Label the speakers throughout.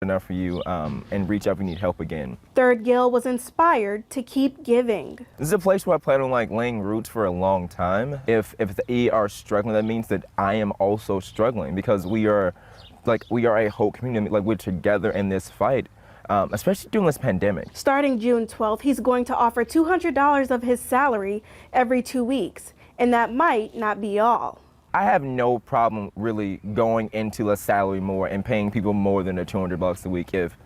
Speaker 1: enough for you and reach out if you need help again.
Speaker 2: Third Gill was inspired to keep giving.
Speaker 1: This is a place where I plan on laying roots for a long time. If the E are struggling, that means that I am also struggling, because we are a whole community. We're together in this fight, especially during this pandemic.
Speaker 2: Starting June 12th, he's going to offer $200 of his salary every 2 weeks, and that might not be all.
Speaker 1: I have no problem really going into a salary more and paying people more than the $200 a week if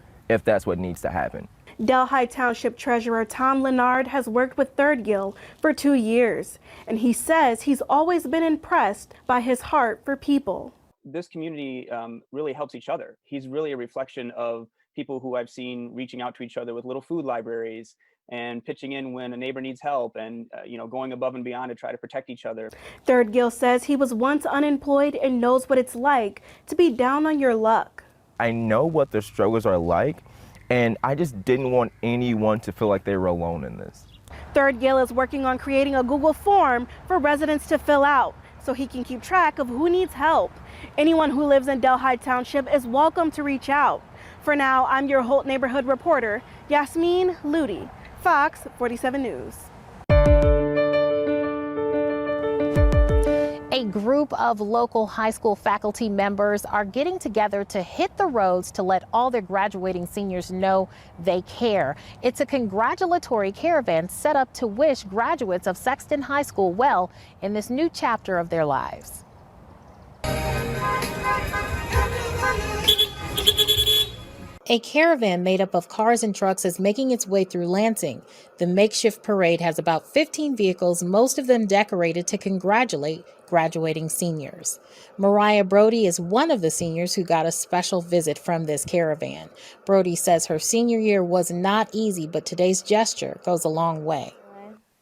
Speaker 1: that's what needs to happen.
Speaker 2: Delhi Township Treasurer Tom Leonard has worked with Third Gill for 2 years, and he says he's always been impressed by his heart for people.
Speaker 3: This community really helps each other. He's really a reflection of people who I've seen reaching out to each other with little food libraries and pitching in when a neighbor needs help, and going above and beyond to try to protect each other.
Speaker 2: Third Gill says he was once unemployed and knows what it's like to be down on your luck.
Speaker 1: I know what the struggles are like, and I just didn't want anyone to feel like they were alone in this.
Speaker 2: Third Gill is working on creating a Google form for residents to fill out so he can keep track of who needs help. Anyone who lives in Delhi Township is welcome to reach out. For now, I'm your Holt neighborhood reporter, Yasmin Ludi, Fox 47 News.
Speaker 4: A group of local high school faculty members are getting together to hit the roads to let all their graduating seniors know they care. It's a congratulatory caravan set up to wish graduates of Sexton High School well in this new chapter of their lives. A caravan made up of cars and trucks is making its way through Lansing. The makeshift parade has about 15 vehicles, most of them decorated to congratulate graduating seniors. Mariah Brody is one of the seniors who got a special visit from this caravan. Brody says her senior year was not easy, but today's gesture goes a long way.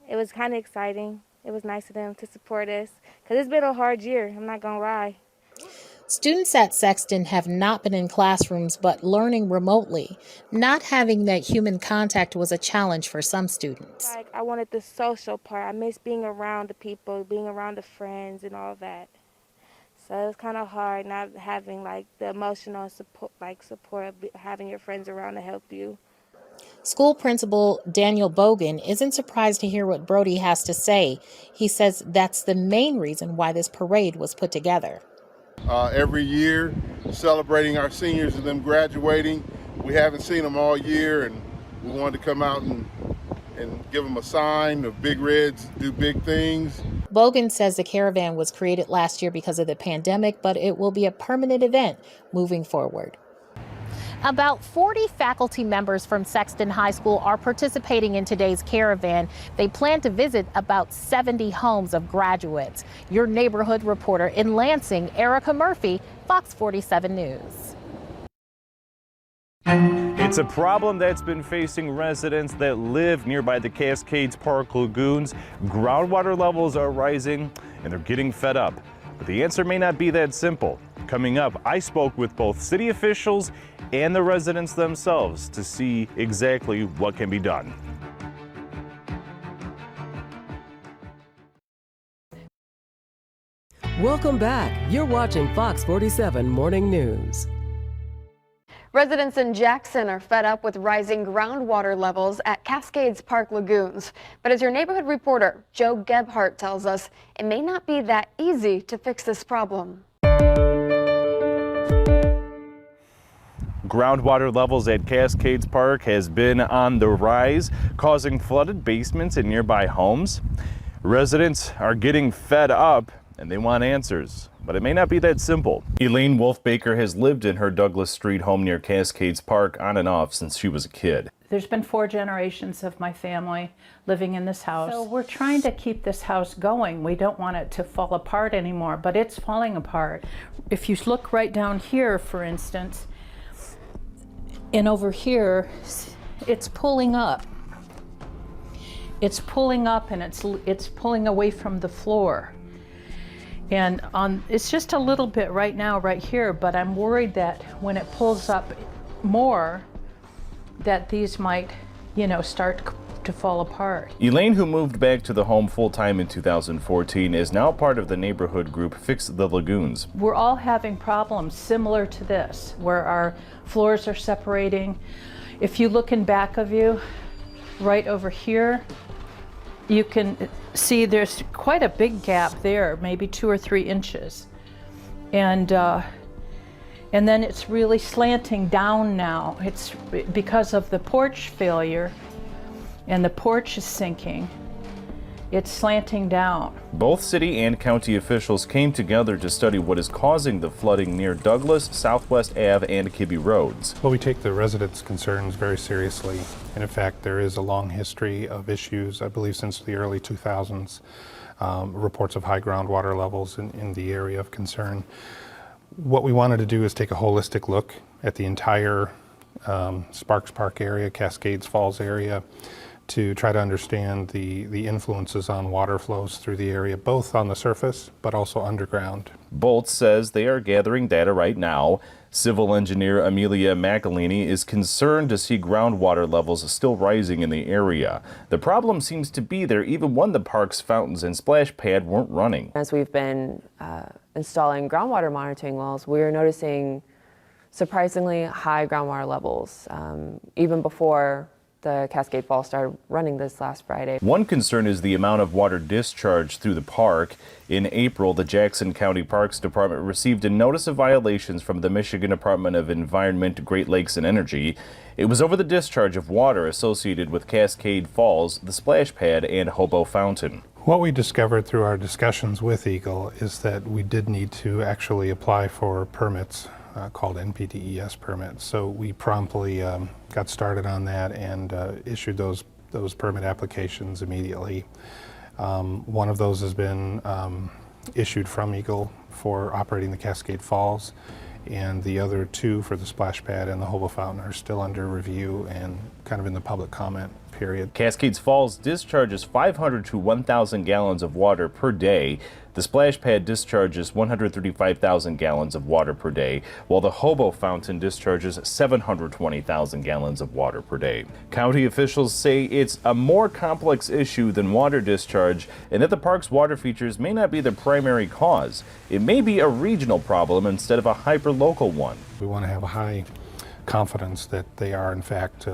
Speaker 5: It was kind of exciting. It was nice of them to support us because it's been a hard year, I'm not going to lie.
Speaker 4: Students at Sexton have not been in classrooms but learning remotely. Not having that human contact was a challenge for some students.
Speaker 5: I wanted the social part. I miss being around the people, being around the friends and all that. So it was kind of hard not having the emotional support, support of having your friends around to help you.
Speaker 4: School principal Daniel Bogan isn't surprised to hear what Brody has to say. He says that's the main reason why this parade was put together.
Speaker 6: Every year, celebrating our seniors and them graduating. We haven't seen them all year, and we wanted to come out and give them a sign of Big Reds do big things.
Speaker 4: Bogan says the caravan was created last year because of the pandemic, but it will be a permanent event moving forward. About 40 faculty members from Sexton High School are participating in today's caravan. They plan to visit about 70 homes of graduates. Your neighborhood reporter in Lansing, Erica Murphy, Fox 47 News.
Speaker 7: It's a problem that's been facing residents that live nearby the Cascades Park lagoons. Groundwater levels are rising and they're getting fed up. But the answer may not be that simple. Coming up, I spoke with both city officials and the residents themselves to see exactly what can be done.
Speaker 8: Welcome back. You're watching Fox 47 Morning News.
Speaker 9: Residents in Jackson are fed up with rising groundwater levels at Cascades Park lagoons. But as your neighborhood reporter, Joe Gebhardt, tells us, it may not be that easy to fix this problem.
Speaker 7: Groundwater levels at Cascades Park has been on the rise, causing flooded basements in nearby homes. Residents are getting fed up and they want answers, but it may not be that simple. Elaine Wolfbaker has lived in her Douglas Street home near Cascades Park on and off since she was a kid.
Speaker 10: There's been 4 generations of my family living in this house. So we're trying to keep this house going. We don't want it to fall apart anymore, but it's falling apart. If you look right down here, for instance, and over here, it's pulling up. It's pulling up and it's pulling away from the floor. And it's just a little bit right now, right here, but I'm worried that when it pulls up more, that these might, start to fall apart.
Speaker 7: Elaine, who moved back to the home full-time in 2014, is now part of the neighborhood group Fix the Lagoons.
Speaker 10: We're all having problems similar to this, where our floors are separating. If you look in back of you, right over here, you can see there's quite a big gap there, maybe 2 or 3 inches. And then it's really slanting down now. It's because of the porch failure, and the porch is sinking. It's slanting down.
Speaker 7: Both city and county officials came together to study what is causing the flooding near Douglas, Southwest Ave, and Kibbe roads.
Speaker 11: Well, we take the residents' concerns very seriously. And in fact, there is a long history of issues, I believe since the early 2000s, reports of high groundwater levels in the area of concern. What we wanted to do is take a holistic look at the entire Sparks Park area, Cascades Falls area, to try to understand the influences on water flows through the area, both on the surface but also underground.
Speaker 7: Bolt says they are gathering data right now. Civil engineer Amelia McElhaney is concerned to see groundwater levels still rising in the area. The problem seems to be there even when the park's fountains and splash pad weren't running.
Speaker 12: As we've been installing groundwater monitoring wells, we're noticing surprisingly high groundwater levels, even before the Cascade Falls started running this last Friday.
Speaker 7: One concern is the amount of water discharged through the park. In April, the Jackson County Parks Department received a notice of violations from the Michigan Department of Environment, Great Lakes and Energy. It was over the discharge of water associated with Cascade Falls, the splash pad, and Hobo Fountain.
Speaker 11: What we discovered through our discussions with Eagle is that we did need to actually apply for permits called NPDES permits. So we promptly got started on that and issued those permit applications immediately. One of those has been issued from Eagle for operating the Cascade Falls, and the other 2 for the splash pad and the Hobo Fountain are still under review and kind of in the public comment period.
Speaker 7: Cascades Falls discharges 500 to 1,000 gallons of water per day. The splash pad discharges 135,000 gallons of water per day, while the Hobo Fountain discharges 720,000 gallons of water per day. County officials say it's a more complex issue than water discharge, and that the park's water features may not be the primary cause. It may be a regional problem instead of a hyper-local one.
Speaker 11: We want to have a high confidence that they are in fact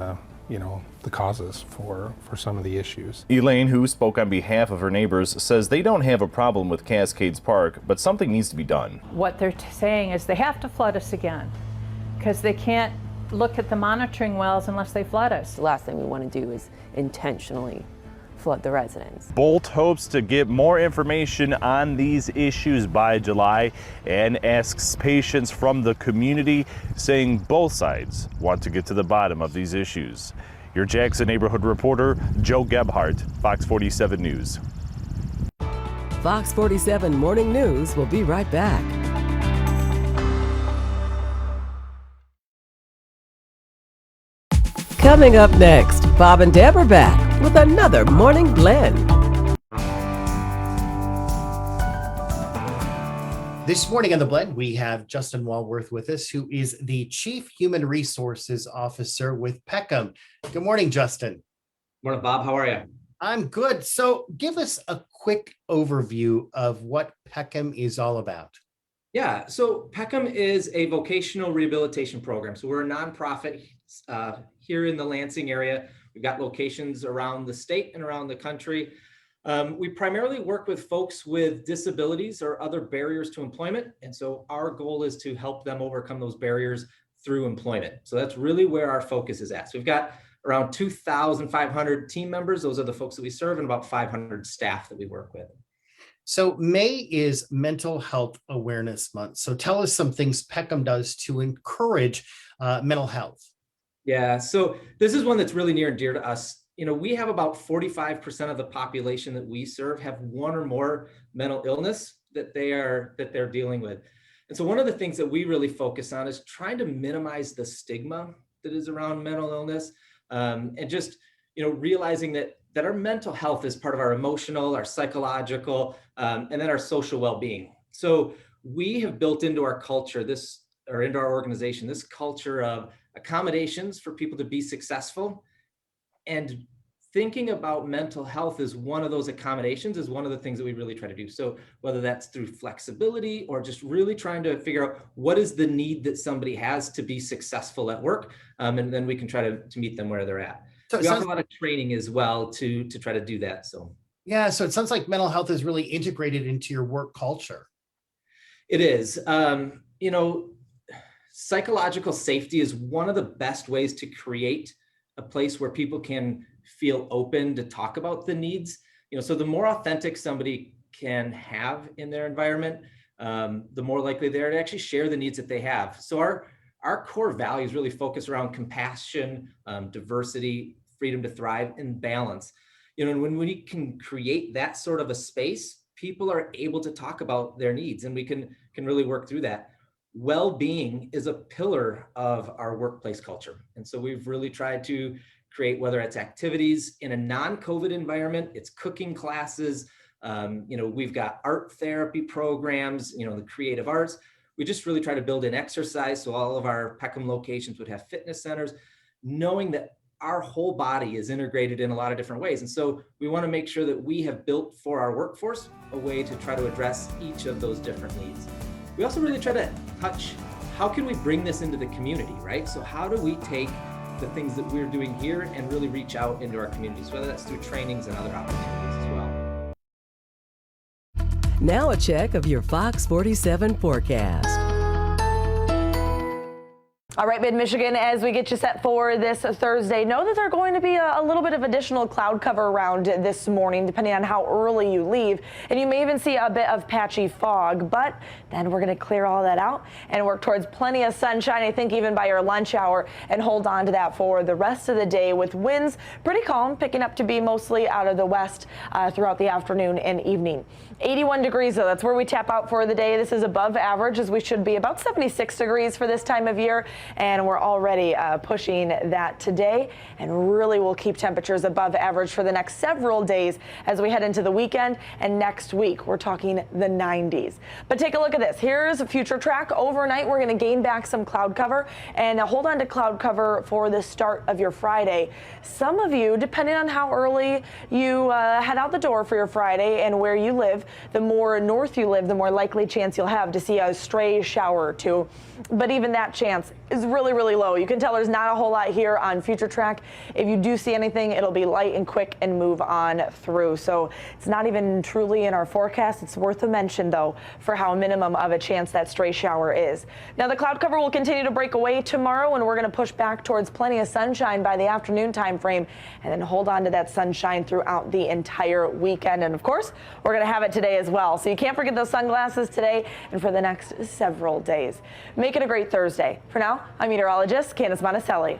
Speaker 11: the causes for some of the issues.
Speaker 7: Elaine, who spoke on behalf of her neighbors, says they don't have a problem with Cascades Park, but something needs to be done.
Speaker 10: What they're saying is they have to flood us again because they can't look at the monitoring wells unless they flood us.
Speaker 12: The last thing we want to do is intentionally flood the residents.
Speaker 7: Bolt hopes to get more information on these issues by July and asks patience from the community, saying both sides want to get to the bottom of these issues. Your Jackson neighborhood reporter, Joe Gebhardt, Fox 47 News.
Speaker 8: Fox 47 Morning News will be right back. Coming up next, Bob and Deb are back with another Morning Blend.
Speaker 13: This morning on The Blend, we have Justin Walworth with us, who is the Chief Human Resources Officer with Peckham. Good morning, Justin.
Speaker 14: Morning, Bob. How are you?
Speaker 13: I'm good. So give us a quick overview of what Peckham is all about.
Speaker 14: Yeah, so Peckham is a vocational rehabilitation program. So we're a nonprofit here in the Lansing area. We've got locations around the state and around the country. We primarily work with folks with disabilities or other barriers to employment. And so our goal is to help them overcome those barriers through employment. So that's really where our focus is at. So we've got around 2,500 team members. Those are the folks that we serve, and about 500 staff that we work with.
Speaker 13: So May is Mental Health Awareness Month. So tell us some things Peckham does to encourage mental health.
Speaker 14: Yeah, so this is one that's really near and dear to us. You know, we have about 45% of the population that we serve have one or more mental illness that they're dealing with. And so one of the things that we really focus on is trying to minimize the stigma that is around mental illness, and just, realizing that our mental health is part of our emotional, our psychological, and then our social well-being. So we have built into our culture into our organization, this culture of accommodations for people to be successful, and thinking about mental health as one of those accommodations is one of the things that we really try to do. So whether that's through flexibility or just really trying to figure out what is the need that somebody has to be successful at work, and then we can try to meet them where they're at. So we offer a lot of training as well to try to do that. So
Speaker 13: yeah, so it sounds like mental health is really integrated into your work culture.
Speaker 14: It is. You know, psychological safety is one of the best ways to create a place where people can feel open to talk about the needs. You know, so the more authentic somebody can have in their environment, the more likely they are to actually share the needs that they have. So our core values really focus around compassion, diversity, freedom to thrive, and balance. You know, and when we can create that sort of a space, people are able to talk about their needs, and we can really work through that. Well-being is a pillar of our workplace culture. And so we've really tried to create, whether it's activities in a non-COVID environment, it's cooking classes, you know, we've got art therapy programs, you know, the creative arts. We just really try to build in exercise. So all of our Peckham locations would have fitness centers, knowing that our whole body is integrated in a lot of different ways. And so we want to make sure that we have built for our workforce a way to try to address each of those different needs. We also really try to touch, how can we bring this into the community, right? So how do we take the things that we're doing here and really reach out into our communities, whether that's through trainings and other opportunities as well.
Speaker 8: Now a check of your Fox 47 forecast.
Speaker 15: All right, Mid-Michigan, as we get you set for this Thursday, know that there's going to be a little bit of additional cloud cover around this morning, depending on how early you leave. And you may even see a bit of patchy fog, but then we're going to clear all that out and work towards plenty of sunshine, I think even by your lunch hour, and hold on to that for the rest of the day with winds pretty calm, picking up to be mostly out of the west throughout the afternoon and evening. 81 degrees, though, that's where we tap out for the day. This is above average, as we should be about 76 degrees for this time of year. And we're already pushing that today, and really will keep temperatures above average for the next several days as we head into the weekend. And next week, we're talking the 90s. But take a look at this. Here's a future track. Overnight, we're going to gain back some cloud cover, and hold on to cloud cover for the start of your Friday. Some of you, depending on how early you head out the door for your Friday and where you live, the more north you live, the more likely chance you'll have to see a stray shower or two. But even that chance is really, really low. You can tell there's not a whole lot here on Future Track. If you do see anything, it'll be light and quick and move on through. So it's not even truly in our forecast. It's worth a mention, though, for how minimum of a chance that stray shower is. Now, the cloud cover will continue to break away tomorrow, and we're going to push back towards plenty of sunshine by the afternoon time frame, and then hold on to that sunshine throughout the entire weekend. And of course, we're going to have it today as well. So you can't forget those sunglasses today and for the next several days. Make it a great Thursday. For now, I'm meteorologist Candace Monticelli.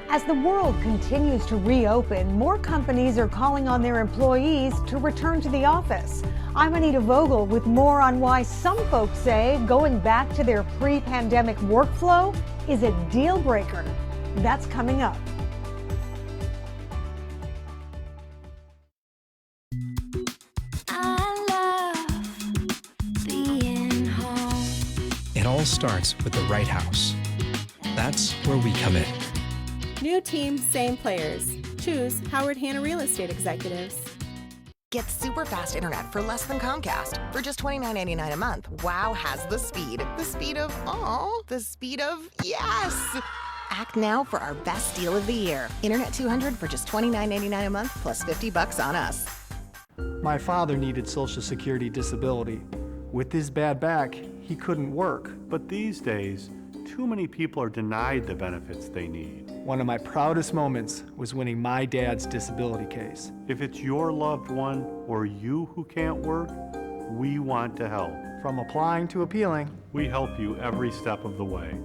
Speaker 16: As the world continues to reopen, more companies are calling on their employees to return to the office. I'm Anita Vogel with more on why some folks say going back to their pre-pandemic workflow is a deal breaker. That's coming up.
Speaker 17: It all starts with the right house. That's where we come in.
Speaker 18: New team, same players. Choose Howard Hanna Real Estate Executives.
Speaker 19: Get super fast internet for less than Comcast. For just $29.99 a month, WOW has the speed. The speed of, the speed of yes! Act now for our best deal of the year. Internet 200 for just $29.99 a month plus $50 on us.
Speaker 20: My father needed Social Security disability. With his bad back, he couldn't work.
Speaker 21: But these days, too many people are denied the benefits they need.
Speaker 20: One of my proudest moments was winning my dad's disability case.
Speaker 21: If it's your loved one or you who can't work, we want to help.
Speaker 20: From applying to appealing,
Speaker 21: we help you every step of the way.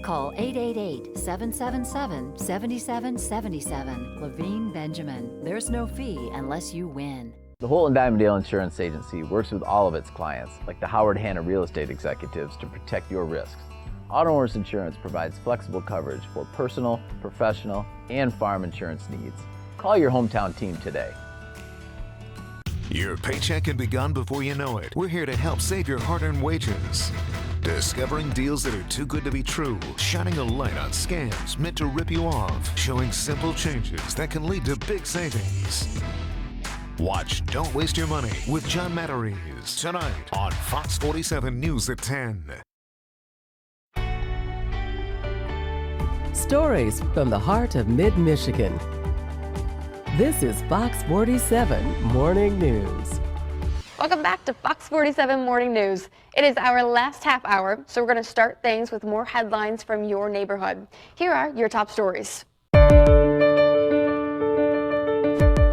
Speaker 22: Call 888-777-7777. Levine Benjamin. There's no fee unless you win.
Speaker 23: The Holt & Diamondale Insurance Agency works with all of its clients, like the Howard Hanna Real Estate Executives, to protect your risks. Auto owners insurance provides flexible coverage for personal, professional, and farm insurance needs. Call your hometown team today.
Speaker 1: Your paycheck can be gone before you know it. We're here to help save your hard-earned wages. Discovering deals that are too good to be true, shining a light on scams meant to rip you off, showing simple changes that can lead to big savings. Watch Don't Waste Your Money with John Matarese tonight on Fox 47 News at 10.
Speaker 8: Stories from the heart of mid-Michigan. This is Fox 47 Morning News.
Speaker 9: Welcome back to Fox 47 Morning News. It is our last half hour, so we're going to start things with more headlines from your neighborhood. Here are your top stories.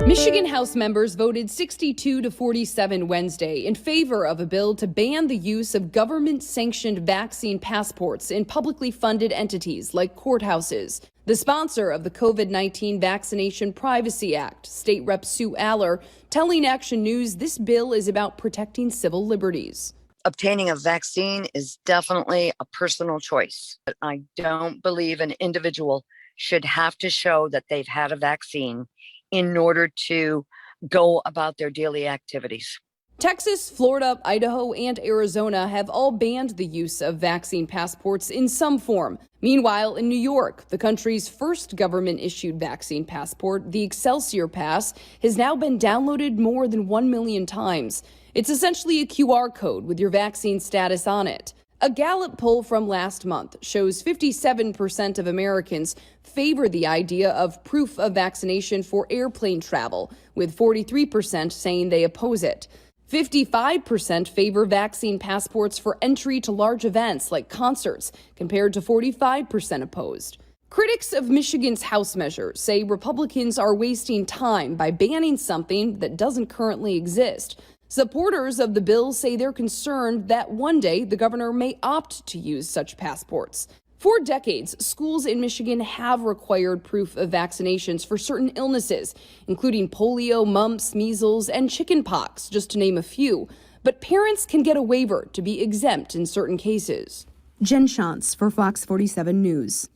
Speaker 2: Michigan House members voted 62 to 47 Wednesday in favor of a bill to ban the use of government-sanctioned vaccine passports in publicly funded entities like courthouses. The sponsor of the COVID-19 Vaccination Privacy Act, State Rep Sue Aller, telling Action News this bill is about protecting civil liberties.
Speaker 3: Obtaining a vaccine is definitely a personal choice. I don't believe an individual should have to show that they've had a vaccine in order to go about their daily activities.
Speaker 2: Texas, Florida, Idaho, and Arizona have all banned the use of vaccine passports in some form. Meanwhile, in New York, the country's first government-issued vaccine passport, the Excelsior Pass, has now been downloaded more than 1 million times. It's essentially a QR code with your vaccine status on it. A Gallup poll from last month shows 57% of Americans favor the idea of proof of vaccination for airplane travel, with 43% saying they oppose it. 55% favor vaccine passports for entry to large events like concerts, compared to 45% opposed. Critics of Michigan's House measure say Republicans are wasting time by banning something that doesn't currently exist. Supporters of the bill say they're concerned that one day the governor may opt to use such passports. For decades, schools in Michigan have required proof of vaccinations for certain illnesses, including polio, mumps, measles, and chickenpox, just to name a few. But parents can get a waiver to be exempt in certain cases.
Speaker 24: Jen Shantz for Fox 47 News.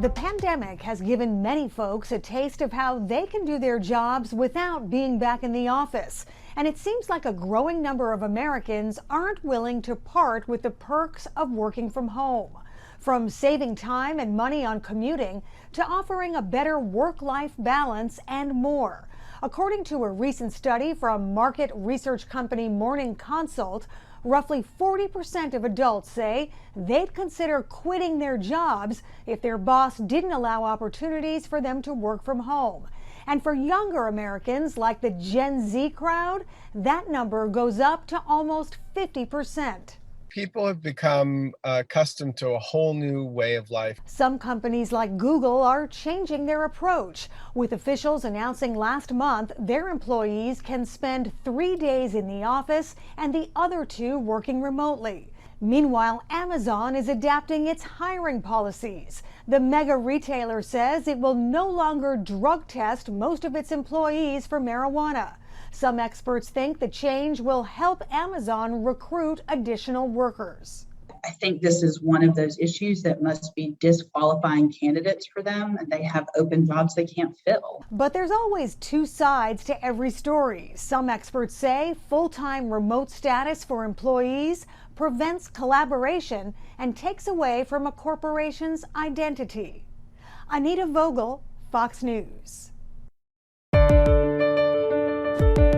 Speaker 16: The pandemic has given many folks a taste of how they can do their jobs without being back in the office. And it seems like a growing number of Americans aren't willing to part with the perks of working from home. From saving time and money on commuting to offering a better work-life balance and more. According to a recent study from market research company Morning Consult, roughly 40% of adults say they'd consider quitting their jobs if their boss didn't allow opportunities for them to work from home. And for younger Americans like the Gen Z crowd, that number goes up to almost 50%.
Speaker 25: People have become accustomed to a whole new way of life.
Speaker 16: Some companies like Google are changing their approach, with officials announcing last month their employees can spend 3 days in the office and the other 2 working remotely. Meanwhile, Amazon is adapting its hiring policies. The mega retailer says it will no longer drug test most of its employees for marijuana. Some experts think the change will help Amazon recruit additional workers.
Speaker 26: I think this is one of those issues that must be disqualifying candidates for them, and they have open jobs they can't fill.
Speaker 16: But there's always 2 sides to every story. Some experts say full-time remote status for employees prevents collaboration and takes away from a corporation's identity. Anita Vogel, Fox News.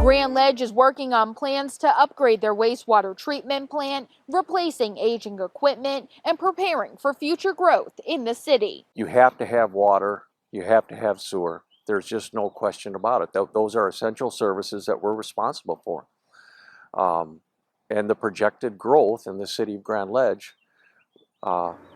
Speaker 27: Grand Ledge is working on plans to upgrade their wastewater treatment plant, replacing aging equipment, and preparing for future growth in the city.
Speaker 28: You have to have water, you have to have sewer. There's just no question about it. Those are essential services that we're responsible for. And the projected growth in the city of Grand Ledge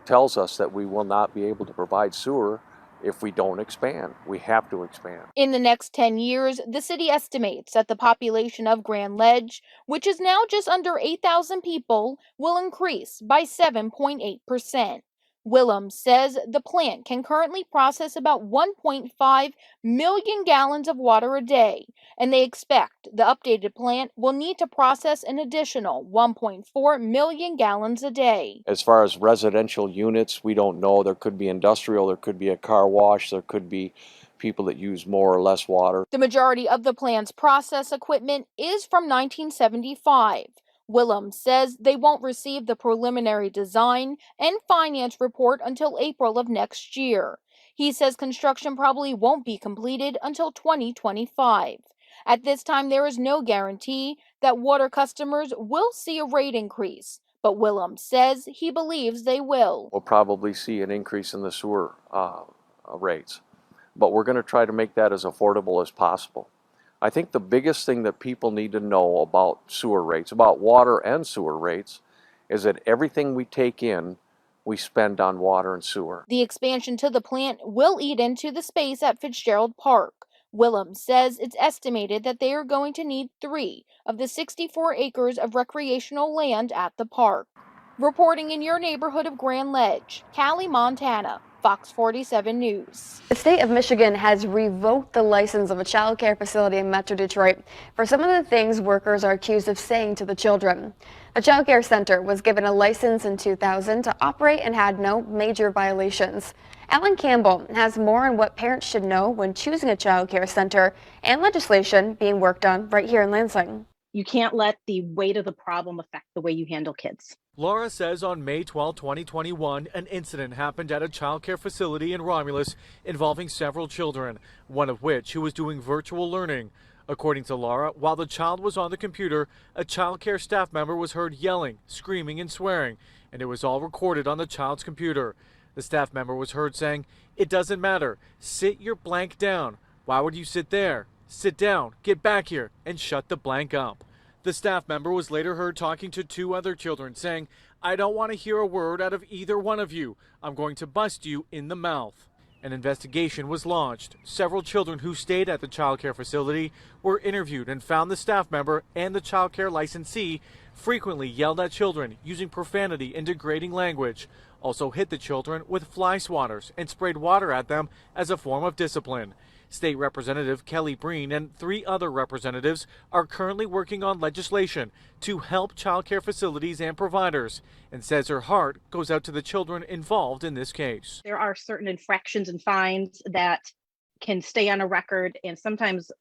Speaker 28: tells us that we will not be able to provide sewer if we don't expand. We have to expand.
Speaker 27: In the next 10 years, the city estimates that the population of Grand Ledge, which is now just under 8,000 people, will increase by 7.8%. Willems says the plant can currently process about 1.5 million gallons of water a day, and they expect the updated plant will need to process an additional 1.4 million gallons a day.
Speaker 28: As far as residential units, we don't know. There could be industrial, there could be a car wash, there could be people that use more or less water.
Speaker 27: The majority of the plant's process equipment is from 1975. Willems says they won't receive the preliminary design and finance report until April of next year. He says construction probably won't be completed until 2025. At this time, there is no guarantee that water customers will see a rate increase, but Willems says he believes they will.
Speaker 28: We'll probably see an increase in the sewer rates, but we're going to try to make that as affordable as possible. I think the biggest thing that people need to know about sewer rates, about water and sewer rates, is that everything we take in, we spend on water and sewer.
Speaker 27: The expansion to the plant will eat into the space at Fitzgerald Park. Willems says it's estimated that they are going to need 3 of the 64 acres of recreational land at the park. Reporting in your neighborhood of Grand Ledge, Callie, Montana, Fox 47 News.
Speaker 9: The state of Michigan has revoked the license of a child care facility in Metro Detroit for some of the things workers are accused of saying to the children. The child care center was given a license in 2000 to operate and had no major violations. Alan Campbell has more on what parents should know when choosing a child care center and legislation being worked on right here in Lansing.
Speaker 4: You can't let the weight of the problem affect the way you handle kids.
Speaker 5: Laura says on May 12, 2021, an incident happened at a child care facility in Romulus involving several children, one of which who was doing virtual learning. According to Laura, while the child was on the computer, a child care staff member was heard yelling, screaming, and swearing, and it was all recorded on the child's computer. The staff member was heard saying, "It doesn't matter. Sit your blank down. Why would you sit there? Sit down, get back here, and shut the blank up." The staff member was later heard talking to 2 other children, saying, "I don't want to hear a word out of either one of you. I'm going to bust you in the mouth." An investigation was launched. Several children who stayed at the child care facility were interviewed and found the staff member and the child care licensee frequently yelled at children using profanity and degrading language, also hit the children with fly swatters and sprayed water at them as a form of discipline. State Representative Kelly Breen and 3 other representatives are currently working on legislation to help child care facilities and providers, and says her heart goes out to the children involved in this case.
Speaker 4: There are certain infractions and fines that can stay on a record, and sometimes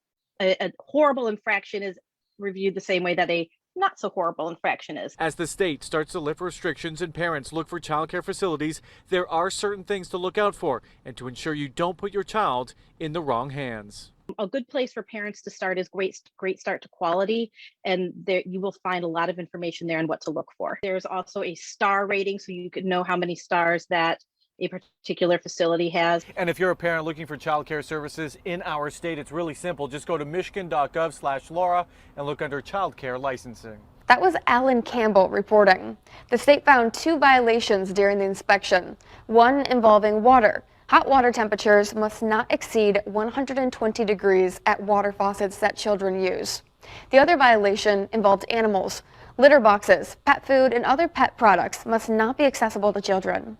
Speaker 4: a horrible infraction is reviewed the same way that a not so horrible infraction is.
Speaker 5: As the state starts to lift restrictions and parents look for child care facilities, there are certain things to look out for and to ensure you don't put your child in the wrong hands.
Speaker 4: A good place for parents to start is Great Start to Quality, and there you will find a lot of information there on what to look for. There's also a star rating, so you can know how many stars that a particular facility has.
Speaker 5: And if you're a parent looking for child care services in our state, it's really simple. Just go to michigan.gov/Laura and look under child care licensing.
Speaker 9: That was Alan Campbell reporting. The state found 2 violations during the inspection, one involving water. Hot water temperatures must not exceed 120 degrees at water faucets that children use. The other violation involved animals. Litter boxes, pet food, and other pet products must not be accessible to children.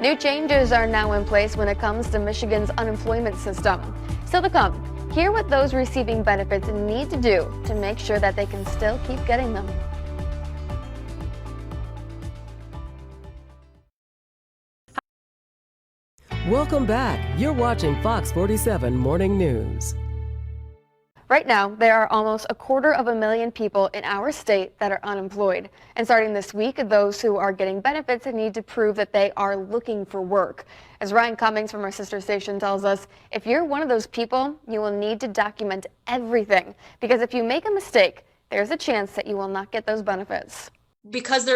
Speaker 9: New changes are now in place when it comes to Michigan's unemployment system. Still to come, hear what those receiving benefits need to do to make sure that they can still keep getting them.
Speaker 8: Welcome back. You're watching Fox 47 Morning News.
Speaker 9: Right now, there are almost 250,000 people in our state that are unemployed. And starting this week, those who are getting benefits need to prove that they are looking for work. As Ryan Cummings from our sister station tells us, if you're one of those people, you will need to document everything. Because if you make a mistake, there's a chance that you will not get those benefits.
Speaker 6: Because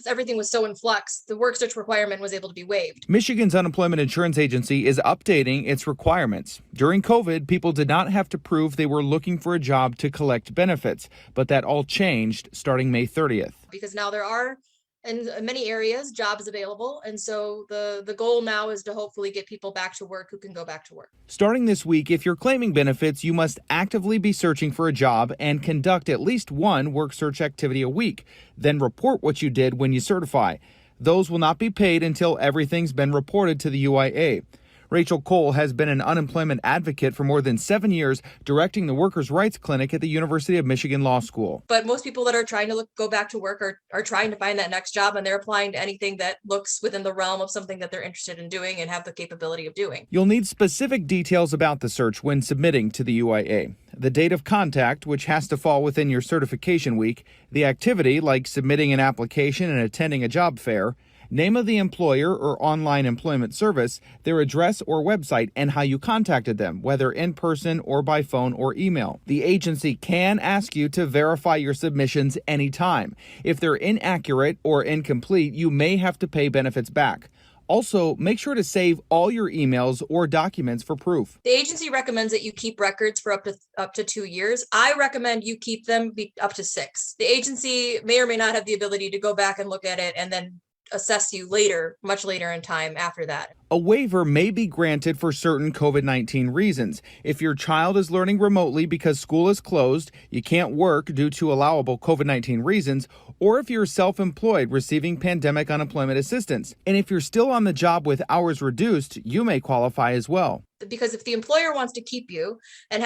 Speaker 6: everything was so in flux, the work search requirement was able to be waived.
Speaker 7: Michigan's Unemployment Insurance Agency is updating its requirements. During COVID, people did not have to prove they were looking for a job to collect benefits, but that all changed starting May 30th.
Speaker 6: Because now there are, in many areas, jobs available, and so the goal now is to hopefully get people back to work who can go back to work.
Speaker 7: Starting this week, if you're claiming benefits, you must actively be searching for a job and conduct at least one work search activity a week. Then report what you did when you certify. Those will not be paid until everything's been reported to the UIA. Rachel Cole has been an unemployment advocate for more than 7 years, directing the Workers' Rights Clinic at the University of Michigan Law School.
Speaker 6: But most people that are trying to go back to work are trying to find that next job, and they're applying to anything that looks within the realm of something that they're interested in doing and have the capability of doing.
Speaker 7: You'll need specific details about the search when submitting to the UIA. The date of contact, which has to fall within your certification week, the activity like submitting an application and attending a job fair, name of the employer or online employment service, their address or website, and how you contacted them, whether in person or by phone or email. The agency can ask you to verify your submissions anytime. If they're inaccurate or incomplete, you may have to pay benefits back. Also, make sure to save all your emails or documents for proof.
Speaker 6: The agency recommends that you keep records for up to 2 years. I recommend you keep them up to 6. The agency may or may not have the ability to go back and look at it and then assess you later, much later in time after that.
Speaker 7: A waiver may be granted for certain COVID-19 reasons. If your child is learning remotely because school is closed, you can't work due to allowable COVID-19 reasons, or if you're self-employed receiving pandemic unemployment assistance. And if you're still on the job with hours reduced, you may qualify as well.
Speaker 6: Because if the employer wants to keep you and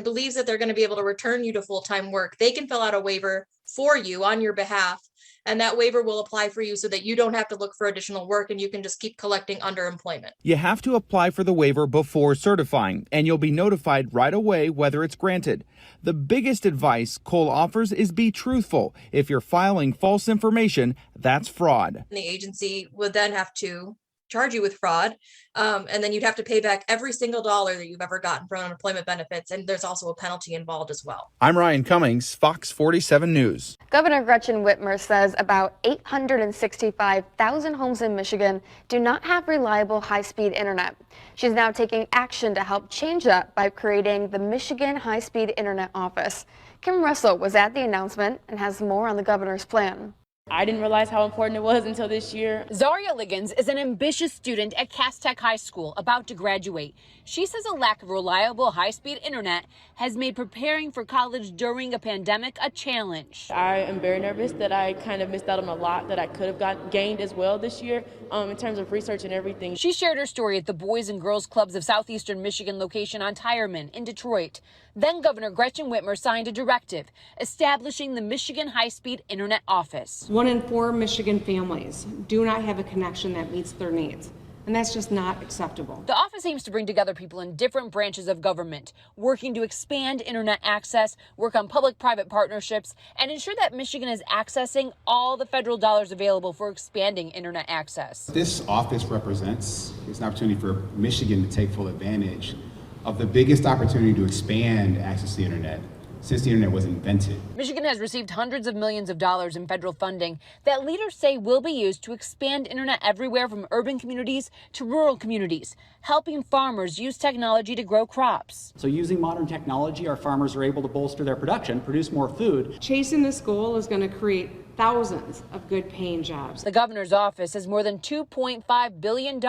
Speaker 6: believes that they're going to be able to return you to full-time work, they can fill out a waiver for you on your behalf. And that waiver will apply for you so that you don't have to look for additional work and you can just keep collecting underemployment.
Speaker 7: You have to apply for the waiver before certifying, and you'll be notified right away whether it's granted. The biggest advice Cole offers is be truthful. If you're filing false information, that's fraud.
Speaker 6: The agency would then have to charge you with fraud, and then you'd have to pay back every single dollar that you've ever gotten from unemployment benefits, and there's also a penalty involved as well.
Speaker 7: I'm Ryan Cummings, Fox 47 News.
Speaker 9: Governor Gretchen Whitmer says about 865,000 homes in Michigan do not have reliable high-speed internet. She's now taking action to help change that by creating the Michigan High-Speed Internet Office. Kim Russell was at the announcement and has more on the governor's plan.
Speaker 10: I didn't realize how important it was until this year.
Speaker 11: Zaria Liggins is an ambitious student at Cass Tech High School about to graduate. She says a lack of reliable high-speed internet has made preparing for college during a pandemic a challenge.
Speaker 10: I am very nervous that I kind of missed out on a lot that I could have gained as well this year in terms of research and everything.
Speaker 11: She shared her story at the Boys and Girls Clubs of Southeastern Michigan location on Tireman in Detroit. Then Governor Gretchen Whitmer signed a directive establishing the Michigan High-Speed Internet Office.
Speaker 12: 1 in 4 Michigan families do not have a connection that meets their needs, and that's just not acceptable.
Speaker 11: The office aims to bring together people in different branches of government, working to expand internet access, work on public-private partnerships, and ensure that Michigan is accessing all the federal dollars available for expanding internet access.
Speaker 13: This office represents an opportunity for Michigan to take full advantage of the biggest opportunity to expand access to the internet since the internet was invented.
Speaker 11: Michigan has received hundreds of millions of dollars in federal funding that leaders say will be used to expand internet everywhere from urban communities to rural communities, helping farmers use technology to grow crops.
Speaker 14: So using modern technology, our farmers are able to bolster their production, produce more food.
Speaker 12: Chasing this goal is going to create thousands of good paying jobs.
Speaker 11: The governor's office has more than $2.5 billion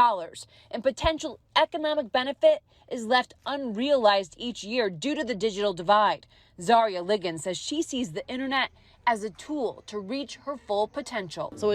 Speaker 11: in potential economic benefit is left unrealized each year due to the digital divide. Zaria Liggins says she sees the internet as a tool to reach her full potential.
Speaker 10: So